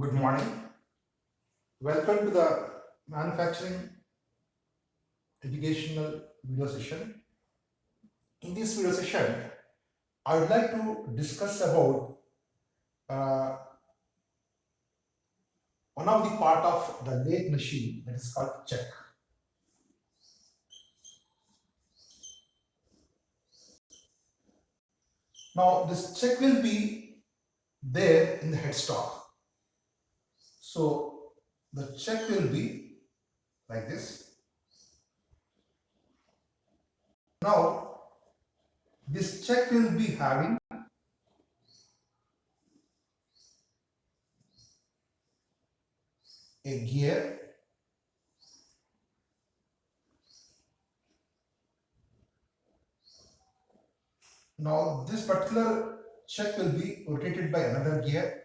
Good morning. Welcome to the manufacturing educational video session. In this video session, I would like to discuss about uh, one of the part of the lathe machine that is called check. Now, this check will be there in the headstock. So, the check will be like this. Now, this check will be having a gear. Now, this particular check will be rotated by another gear.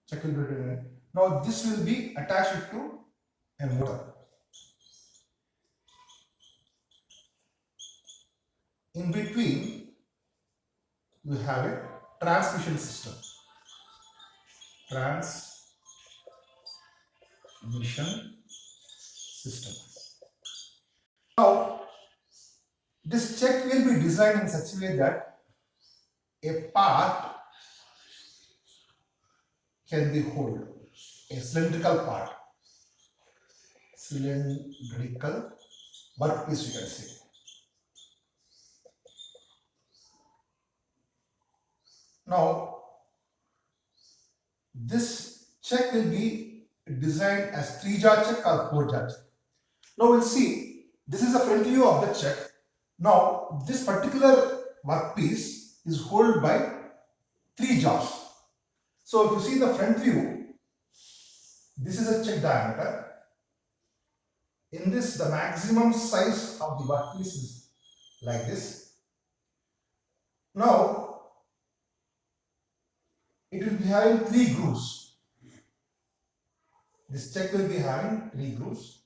Check will be rotated. Now, this will be attached to a motor. In between, you have a transmission system. Transmission system. Now, this check will be designed in such a way that a part can be held, a cylindrical part, cylindrical workpiece, you can say. Now, this check will be designed as 3-jar check or 4-jar check. Now we'll see, this is a front view of the check. Now this particular workpiece is held by 3 jars. So if you see the front view, this is a check diameter. In this, the maximum size of the workpiece is like this. Now it will be having 3 grooves. This check will be having 3 grooves.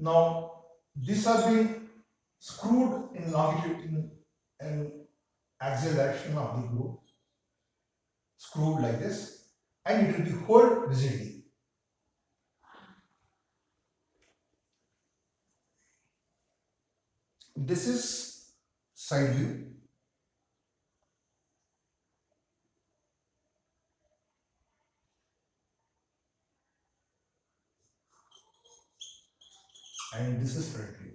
Now these are being screwed in longitude and axial direction of the groove, screwed like this, and it will be held rigidly. This is side view. And this is front view.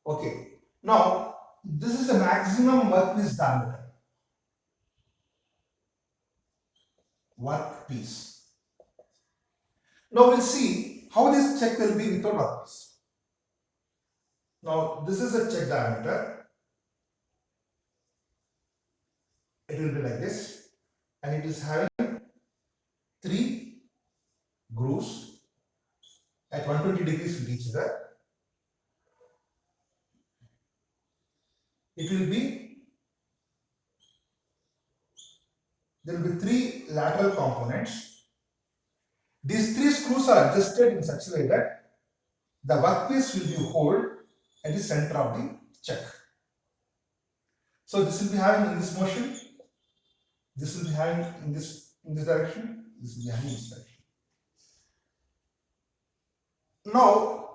Okay. Now, this is the maximum workpiece diameter. Workpiece. Now we'll see how this check will be without workpiece. Now, this is a check diameter. It will be like this, and it is having 3 grooves at 120 degrees with each other. It will be, there will be 3 lateral components. These 3 screws are adjusted in such a way that the workpiece will be held at the center of the check. So this will be having in this motion, this will be having in this direction, this will be having in this direction. Now,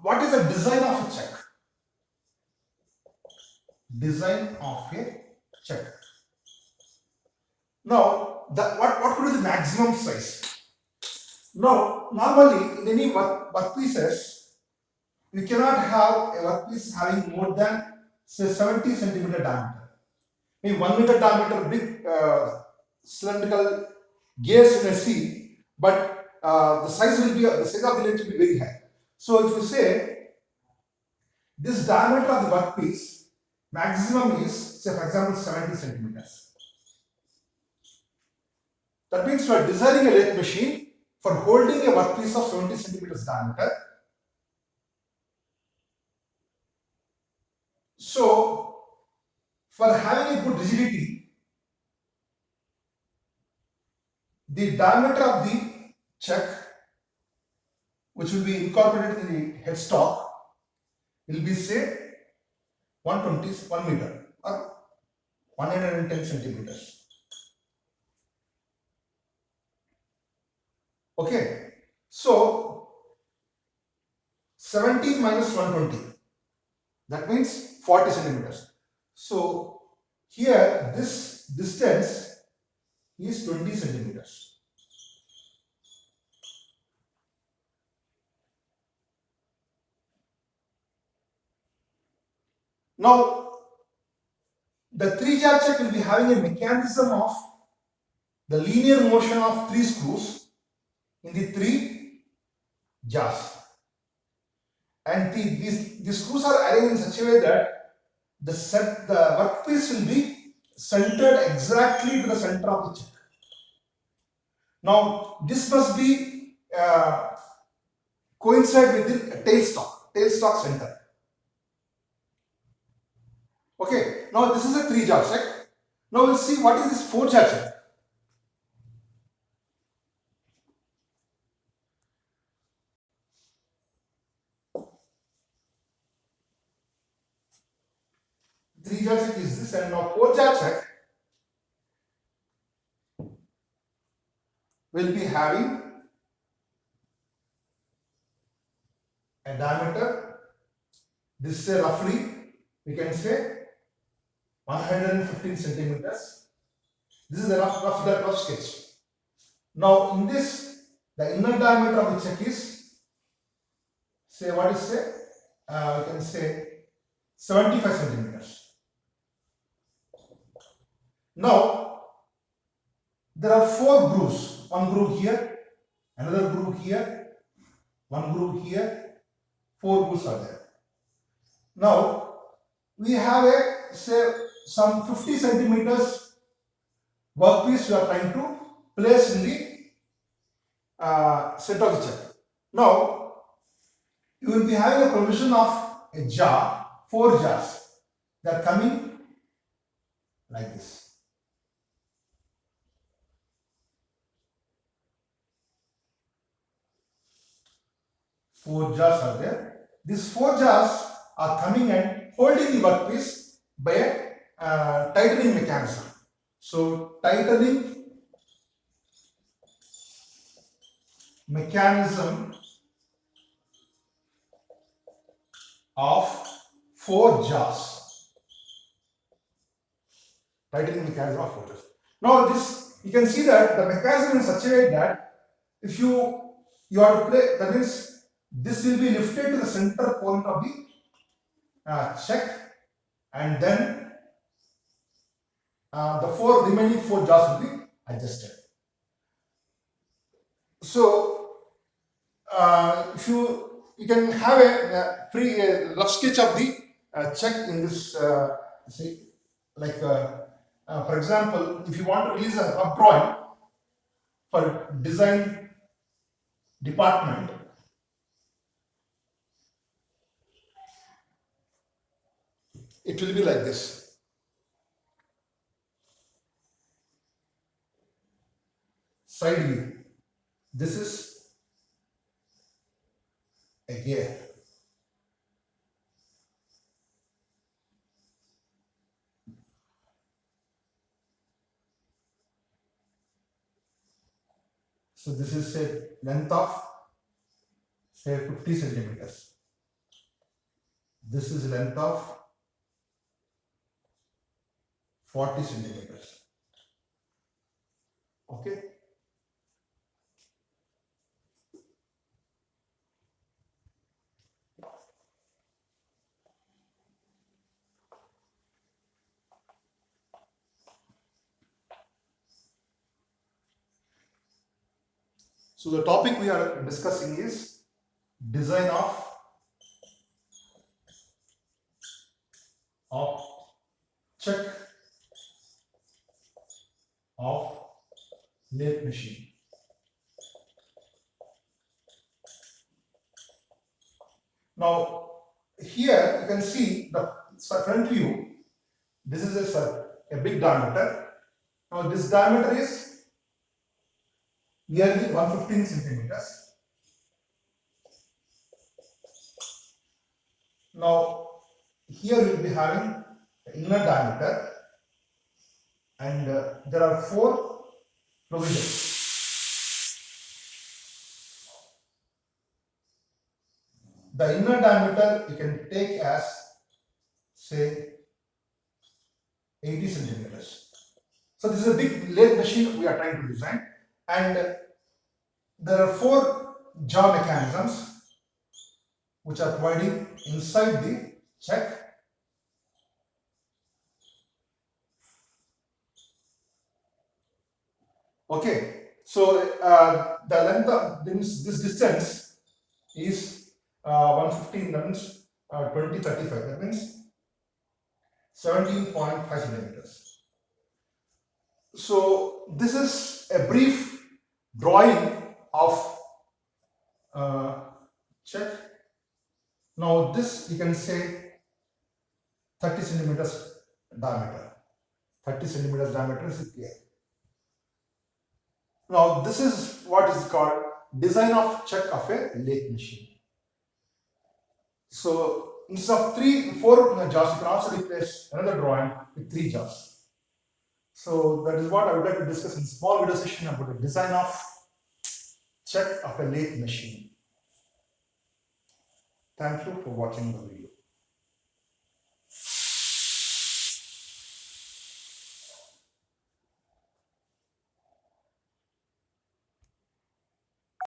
what is the design of a check? Design of a check. Now, what could be the maximum size? Now, normally in any workpieces, you cannot have a workpiece having more than say 70 centimeter diameter. Maybe 1 meter diameter big cylindrical gears you may see, but the size of the length will be very high. So if you say this diameter of the workpiece maximum is, say for example, 70 centimeters. That means we are designing a lathe machine for holding a workpiece of 70 centimeters diameter. So, for having a good rigidity, the diameter of the chuck, which will be incorporated in the headstock, will be say 1 meter or 110 centimeters. Okay, so 17 minus 120, that means 40 centimeters. So here this distance is 20 centimeters. Now the 3-jar chuck will be having a mechanism of the linear motion of 3 screws in the 3 jars, and these screws are arranged in such a way that the workpiece will be centered exactly to the center of the chuck. Now this must be coincide with the tailstock center. Okay, now this is a 3-jar chuck. Now we'll see what is this 4-jar chuck. 3-jar chuck is this, and now 4-jar chuck will be having a diameter. This is roughly, we can say 115 centimeters. This is a rough sketch. Now in this, the inner diameter of the chuck is, say, what is say? We can say 75 centimeters. Now there are 4 grooves. One groove here, another groove here, one groove here, 4 grooves are there. Now we have a, say, some 50 centimeters workpiece we are trying to place in the center of the chuck. Now you will be having a provision of a jar, 4 jars. They are coming like this. 4 jars are there. These 4 jars are coming and holding the workpiece by a tightening mechanism. So tightening mechanism of 4 jars. Tightening mechanism of 4 jars. Now this, you can see that the mechanism is such a way that if you have to play, that means this will be lifted to the center point of the chuck, and then the remaining 4 jars will be adjusted. So if you can have a free rough sketch of the chuck in this, say, like for example, if you want to release a rough drawing for design department, it will be like this. Side view. This is a gear. So this is a length of, say, 50 centimeters. This is length of 40 centimeters. Okay. So the topic we are discussing is design of chuck of lathe machine. Now, here you can see the front view. This is a big diameter. Now, this diameter is nearly 115 centimeters. Now, here we will be having the inner diameter, and there are 4 provisions. The inner diameter you can take as, say, 80 centimeters. So this is a big lathe machine we are trying to design, and there are 4 jaw mechanisms which are providing inside the check. Okay, so the length of this distance is 115, that means 2035, that means 17.5 centimeters. So this is a brief drawing of check. Now this you can say 30 centimeters diameter. 30 centimeters diameter is clear. Now this is what is called design of check of a lathe machine. So instead of 4 jaws, you can also replace another drawing with 3 jaws. So that is what I would like to discuss in small video session about the design of check of a lathe machine. Thank you for watching the video.